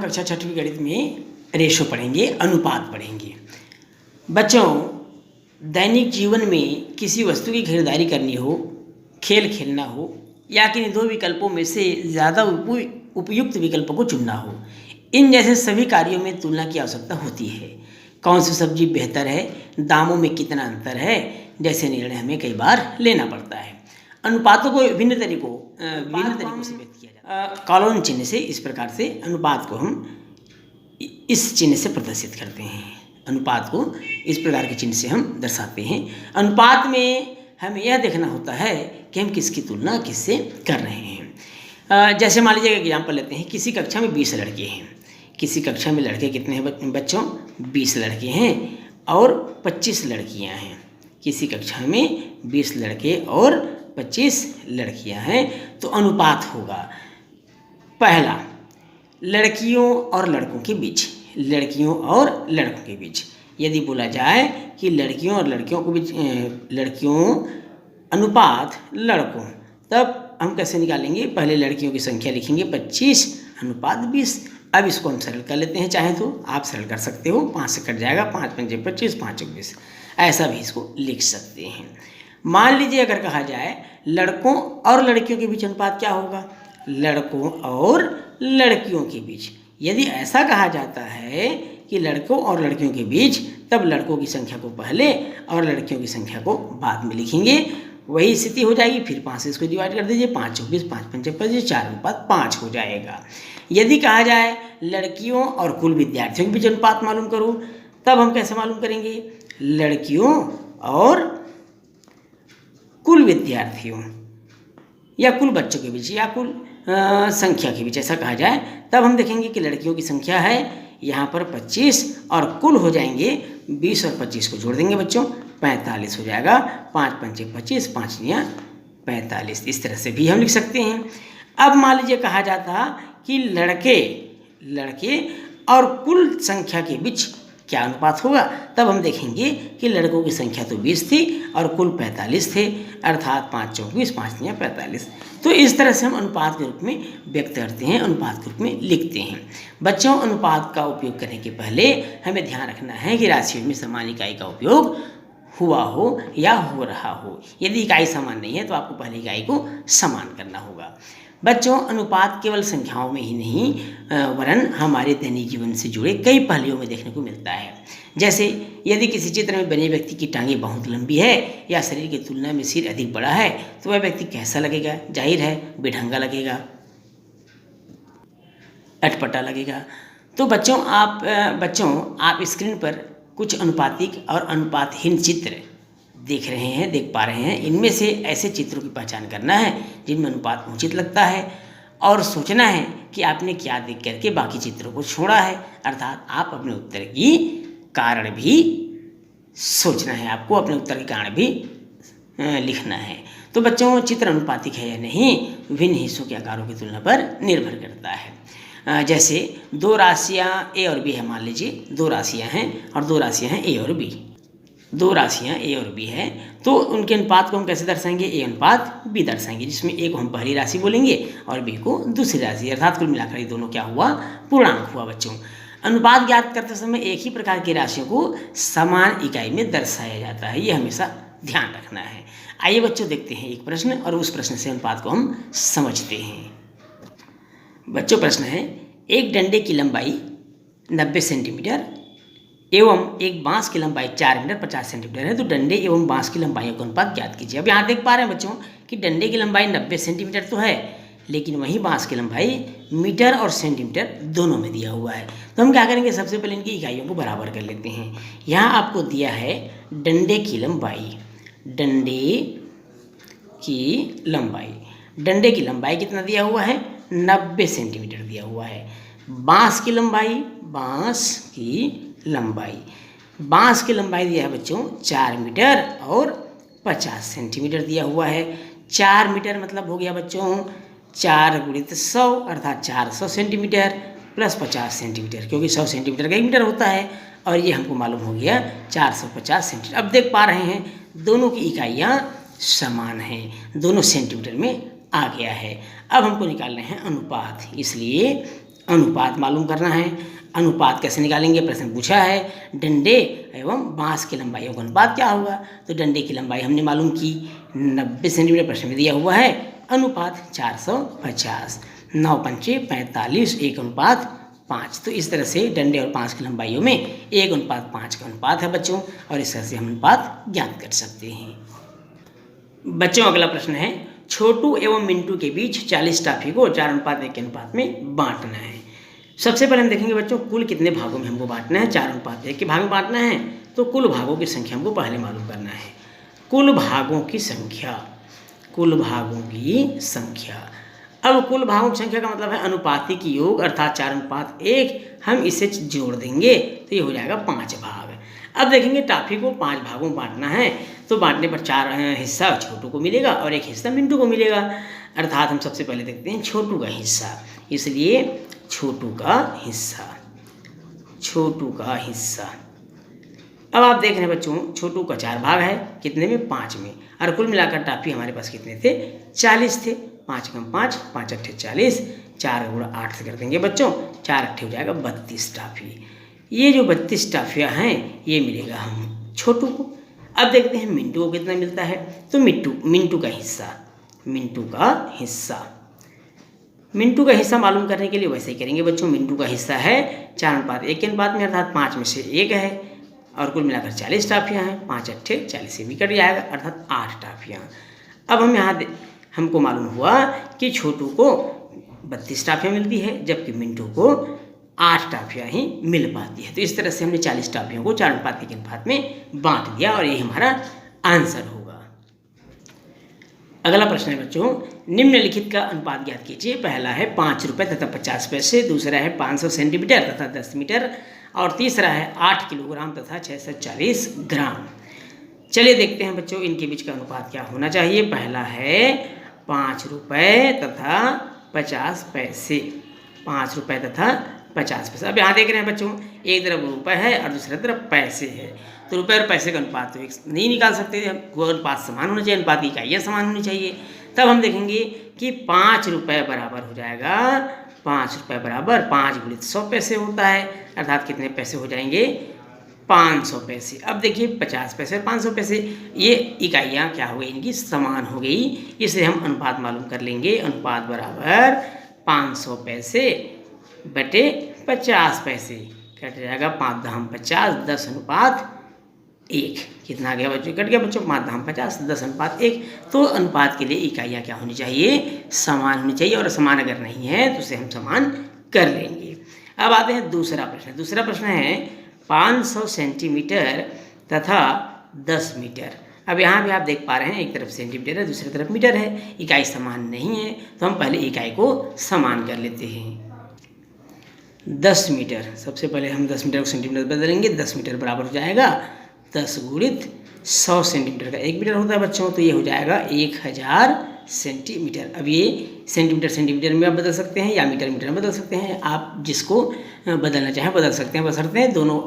कक्षा 6वीं गणित में रेशो पढ़ेंगे, अनुपात पढ़ेंगे। बच्चों, दैनिक जीवन में किसी वस्तु की खरीदारी करनी हो, खेल खेलना हो या किन्हीं दो विकल्पों में से ज़्यादा उपयुक्त विकल्पों को चुनना हो, इन जैसे सभी कार्यों में तुलना की आवश्यकता होती है। कौन सी सब्जी बेहतर है, दामों में कितना अंतर है, जैसे निर्णय हमें कई बार लेना पड़ता है। अनुपातों को विभिन्न तरीकों से व्यक्त किया जाता है। कॉलन चिन्ह से इस प्रकार से अनुपात को हम इस चिन्ह से प्रदर्शित करते हैं। अनुपात को इस प्रकार के चिन्ह से हम दर्शाते हैं। अनुपात में हमें यह देखना होता है कि हम किसकी तुलना किससे कर रहे हैं। जैसे मान लीजिए एग्जाम्पल लेते हैं, किसी कक्षा में 20 लड़के हैं। किसी कक्षा में लड़के कितने हैं बच्चों? 20 लड़के हैं और 25 लड़कियां हैं। किसी कक्षा में 20 लड़के और 25 लड़कियां हैं, तो अनुपात होगा पहला, लड़कियों और लड़कों के बीच। लड़कियों और लड़कों के बीच यदि बोला जाए कि लड़कियों और लड़कियों के बीच लड़कियों अनुपात लड़कों, तब हम कैसे निकालेंगे? पहले लड़कियों की संख्या लिखेंगे 25 अनुपात 20। अब इसको हम सरल कर लेते हैं, चाहे तो आप सरल कर सकते हो, 5 से कट जाएगा, 5 पंजे 25, 5 चौक 20, ऐसा भी इसको लिख सकते हैं। मान लीजिए अगर कहा जाए लड़कों और लड़कियों के बीच अनुपात क्या होगा? लड़कों और लड़कियों के बीच। यदि ऐसा कहा जाता है कि लड़कों और लड़कियों के बीच, तब लड़कों की संख्या को पहले और लड़कियों की संख्या को बाद में लिखेंगे। वही स्थिति हो जाएगी। फिर 5 से इसको डिवाइड कर दीजिए, 5 चौक 20, 5 पंजे 25, 4 अनुपात 5 हो जाएगा। यदि कहा जाए लड़कियों और कुल विद्यार्थियों के बीच अनुपात मालूम करो, तब हम कैसे मालूम करेंगे? लड़कियों और कुल विद्यार्थियों या कुल बच्चों के बीच या कुल संख्या के बीच ऐसा कहा जाए, तब हम देखेंगे कि लड़कियों की संख्या है यहाँ पर 25 और कुल हो जाएंगे 20 और 25 को जोड़ देंगे बच्चों, 45 हो जाएगा। 5 पंचे 25, 5 निया 45। इस तरह से भी हम लिख सकते हैं। अब मान लीजिए कहा जाता कि लड़के और कुल संख्या के बीच क्या अनुपात होगा, तब हम देखेंगे कि लड़कों की संख्या तो 20 थी और कुल 45 थे, अर्थात 5 चौक 20, 5 निया 45। तो इस तरह से हम अनुपात के रूप में व्यक्त करते हैं, अनुपात के रूप में लिखते हैं। बच्चों, अनुपात का उपयोग करने के पहले हमें ध्यान रखना है कि राशियों में समान इकाई का उपयोग हुआ हो या हो रहा हो। यदि इकाई समान नहीं है तो आपको पहले इकाई को समान करना होगा। बच्चों, अनुपात केवल संख्याओं में ही नहीं वरन हमारे दैनिक जीवन से जुड़े कई पहलुओं में देखने को मिलता है। जैसे यदि किसी चित्र में बने व्यक्ति की टांगें बहुत लंबी है या शरीर की तुलना में सिर अधिक बड़ा है, तो वह व्यक्ति कैसा लगेगा? जाहिर है बेढंगा लगेगा, अटपटा लगेगा। तो बच्चों आप स्क्रीन पर कुछ अनुपातिक और अनुपातहीन चित्र देख पा रहे हैं। इनमें से ऐसे चित्रों की पहचान करना है जिनमें अनुपात उचित लगता है और सोचना है कि आपने क्या देख करके बाकी चित्रों को छोड़ा है, अर्थात आप अपने उत्तर की कारण भी सोचना है, आपको अपने उत्तर के कारण भी लिखना है। तो बच्चों, चित्र अनुपातिक है या नहीं विभिन्न हिस्सों के आकारों की तुलना पर निर्भर करता है। जैसे दो राशियाँ ए और बी है, मान लीजिए दो राशियाँ हैं और दो राशियाँ हैं ए और बी। दो राशियाँ ए और बी है, तो उनके अनुपात को हम कैसे दर्शाएंगे? ए अनुपात बी दर्शाएंगे, जिसमें ए को हम पहली राशि बोलेंगे और बी को दूसरी राशि, अर्थात कुल मिलाकर ये दोनों क्या हुआ? पूर्णांक हुआ। बच्चों, अनुपात ज्ञात करते समय एक ही प्रकार की राशियों को समान इकाई में दर्शाया जाता है, ये हमेशा ध्यान रखना है। आइए बच्चों, देखते हैं एक प्रश्न और उस प्रश्न से अनुपात को हम समझते हैं। बच्चों, प्रश्न है, एक डंडे की लंबाई 90 सेंटीमीटर एवं एक बांस की लंबाई 4 मीटर 50 सेंटीमीटर है, तो डंडे एवं बांस की लंबाइयों का अनुपात ज्ञात कीजिए। अब यहाँ देख पा रहे हैं बच्चों कि डंडे की लंबाई 90 सेंटीमीटर तो है, लेकिन वहीं बांस की लंबाई मीटर और सेंटीमीटर दोनों में दिया हुआ है। तो हम क्या करेंगे? सबसे पहले इनकी इकाइयों को बराबर कर लेते हैं। यहाँ आपको दिया है डंडे की लंबाई। डंडे की लंबाई कितना दिया हुआ है? 90 सेंटीमीटर दिया हुआ है। बांस की लंबाई दिया है बच्चों 4 मीटर और 50 सेंटीमीटर दिया हुआ है। 4 मीटर मतलब हो गया बच्चों 4 गुणित 100 अर्थात 400 सेंटीमीटर प्लस 50 सेंटीमीटर, क्योंकि 100 सेंटीमीटर का 1 मीटर होता है और ये हमको मालूम हो गया 450 सेंटीमीटर। अब देख पा रहे हैं दोनों की इकाइयाँ समान हैं, दोनों सेंटीमीटर में आ गया है। अब हमको निकालने हैं अनुपात, इसलिए अनुपात मालूम करना है। अनुपात कैसे निकालेंगे, प्रश्न पूछा है। डंडे एवं बांस की लंबाइयों का अनुपात क्या होगा। तो डंडे की लंबाई हमने मालूम की 90 सेंटीमीटर, प्रश्न में दिया हुआ है। अनुपात 450, 9 पंचे 45, 1:5। तो इस तरह से डंडे और बांस की लंबाइयों में 1:5 का अनुपात है बच्चों, और इस तरह से हम अनुपात ज्ञात कर सकते हैं। बच्चों अगला प्रश्न है, छोटू एवं मिंटू के बीच 40 टॉफी को 4:1 के अनुपात में बांटना है। सबसे पहले हम देखेंगे बच्चों कुल कितने भागों में हमको बांटना है। 4:1 के भाग में बांटना है, तो कुल भागों की संख्या हमको पहले मालूम करना है। कुल भागों की संख्या, कुल भागों की संख्या। अब कुल भागों की संख्या का मतलब है अनुपातिक योग, अर्थात 4:1। हम इसे जोड़ देंगे तो ये हो जाएगा 5 भाग। अब देखेंगे टॉफी को 5 भागों में बांटना है, तो बांटने पर 4 हिस्सा छोटू को मिलेगा और 1 हिस्सा मिंटू को मिलेगा। अर्थात हम सबसे पहले देखते हैं छोटू का हिस्सा, इसलिए छोटू का हिस्सा, छोटू का हिस्सा। अब आप देख रहे हैं बच्चों छोटू का 4 भाग है, कितने में, 5 में, और कुल मिलाकर टॉफी हमारे पास कितने थे, 40 थे। 5 कम 5, 5 अट्ठे 40, 4 गुणा 8 से कर देंगे बच्चों, 4 अट्ठे हो जाएगा 32 टॉफी। ये जो 32 टॉफियाँ हैं ये मिलेगा हम छोटू को। अब देखते हैं मिंटू को कितना मिलता है। तो मिंटू का हिस्सा, मिंटू का हिस्सा, मिंटू का हिस्सा मालूम करने के लिए वैसे ही करेंगे बच्चों। मिंटू का हिस्सा है 4:1 के अनुपात में, अर्थात 5 में से 1 है, और कुल मिलाकर 40 टॉफियाँ हैं। 5 अट्ठे 40 से भी कट जाएगा, अर्थात 8 टॉफियाँ। अब हम यहाँ हमको मालूम हुआ कि छोटू को 32 टॉफियाँ मिलती है, जबकि मिंटू को 8 टॉफियाँ ही मिल पाती है। तो इस तरह से हमने 40 टॉफियों को 4:1 के अनुपात में बांट दिया, और यही हमारा आंसर होगा। अगला प्रश्न है बच्चों, निम्नलिखित का अनुपात ज्ञात कीजिए। पहला है 5 रुपये तथा 50 पैसे, दूसरा है 500 सेंटीमीटर तथा 10 मीटर, और तीसरा है 8 किलोग्राम तथा 640 ग्राम। चलिए देखते हैं बच्चों इनके बीच का अनुपात क्या होना चाहिए। पहला है 5 रुपये तथा 50 पैसे, 5 रुपये तथा 50 पैसे। अब यहाँ देख रहे हैं बच्चों, एक तरफ रुपये है और दूसरी तरफ पैसे है, तो रुपये और पैसे का अनुपात तो एक नहीं निकाल सकते, वो अनुपात समान होना चाहिए, अनुपात की इकाइयाँ समान होनी चाहिए। तब हम देखेंगे कि 5 रुपये बराबर हो जाएगा, 5 रुपये बराबर 5 गुणित 100 पैसे होता है, अर्थात कितने पैसे हो जाएंगे, 500 पैसे। अब देखिए 50 पैसे और 500 पैसे, ये इकाइयाँ क्या हो गई, इनकी समान हो गई, इससे हम अनुपात मालूम कर लेंगे। अनुपात बराबर 500 पैसे बटे 50 पैसे, कट जाएगा 5 दाम 50, 10:1। कितना गया बच्चों, कट गया बच्चों 5 दाम 50, 10:1। तो अनुपात के लिए इकाइयाँ क्या होनी चाहिए, समान होनी चाहिए, और समान अगर नहीं है तो उसे हम समान कर लेंगे। अब आते हैं दूसरा प्रश्न। दूसरा प्रश्न है 500 सेंटीमीटर तथा 10 मीटर। अब यहाँ भी आप देख पा रहे हैं, एक तरफ सेंटीमीटर है, दूसरी तरफ मीटर है, इकाई समान नहीं है, तो हम पहले इकाई को समान कर लेते हैं। 10 मीटर, सबसे पहले हम 10 मीटर को सेंटीमीटर बदलेंगे। 10 मीटर बराबर हो जाएगा 10 गुणित 100 सेंटीमीटर का 1 मीटर होता है बच्चों, तो ये हो जाएगा 1000 सेंटीमीटर। अब ये सेंटीमीटर में आप बदल सकते हैं या मीटर में बदल सकते हैं, आप जिसको बदलना चाहें बदल सकते हैं, बशर्ते दोनों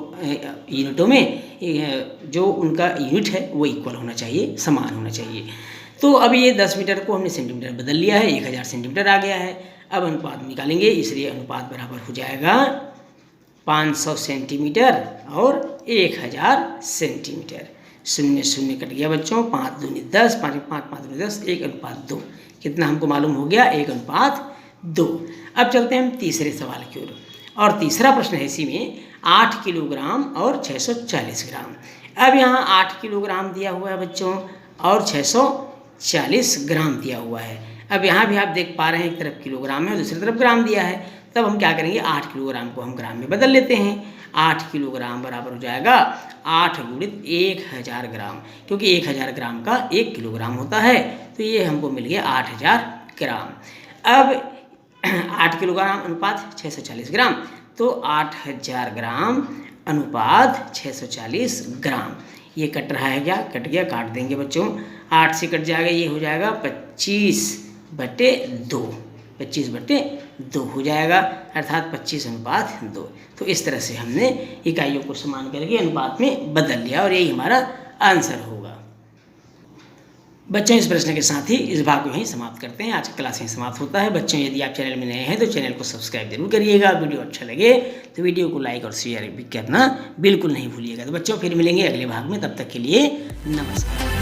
यूनिटों में जो उनका यूनिट है वो इक्वल होना चाहिए, समान होना चाहिए। तो अब ये 10 मीटर को हमने सेंटीमीटर बदल लिया है, 1000 सेंटीमीटर आ गया है। अब अनुपात निकालेंगे, इसलिए अनुपात बराबर हो जाएगा 500 सेंटीमीटर और 1000 सेंटीमीटर। 0 0 कट गया बच्चों, 5 दूनी 10, 5 5 5 दूनी 10, 1:2। कितना हमको मालूम हो गया, 1:2। अब चलते हैं हम तीसरे सवाल की ओर, और तीसरा प्रश्न है इसी में 8 किलोग्राम और 640 ग्राम। अब यहाँ 8 किलोग्राम दिया हुआ है बच्चों और 640 ग्राम दिया हुआ है। अब यहाँ भी आप देख पा रहे हैं, एक तरफ किलोग्राम है, दूसरी तरफ ग्राम दिया है। तब हम क्या करेंगे, 8 किलोग्राम को हम ग्राम में बदल लेते हैं। 8 किलोग्राम बराबर हो जाएगा 8 गुणित 1000 ग्राम, क्योंकि 1000 ग्राम का 1 किलोग्राम होता है, तो ये हमको मिल गया 8000 ग्राम। अब 8 किलोग्राम अनुपात 640 ग्राम, तो 8000 ग्राम अनुपात 640 ग्राम। ये कट रहा है क्या, कट गया, काट देंगे बच्चों, 8 से कट जाएगा, ये हो जाएगा 25/2, 25/2 हो जाएगा, अर्थात 25:2। तो इस तरह से हमने इकाइयों को समान करके अनुपात में बदल लिया, और यही हमारा आंसर होगा। बच्चों, इस प्रश्न के साथ ही इस भाग को यहीं समाप्त करते हैं। आज का क्लास यहीं समाप्त होता है। बच्चों, यदि आप चैनल में नए हैं तो चैनल को सब्सक्राइब जरूर करिएगा। वीडियो अच्छा लगे तो वीडियो को लाइक और शेयर भी करना बिल्कुल नहीं भूलिएगा। तो बच्चों, फिर मिलेंगे अगले भाग में। तब तक के लिए नमस्कार।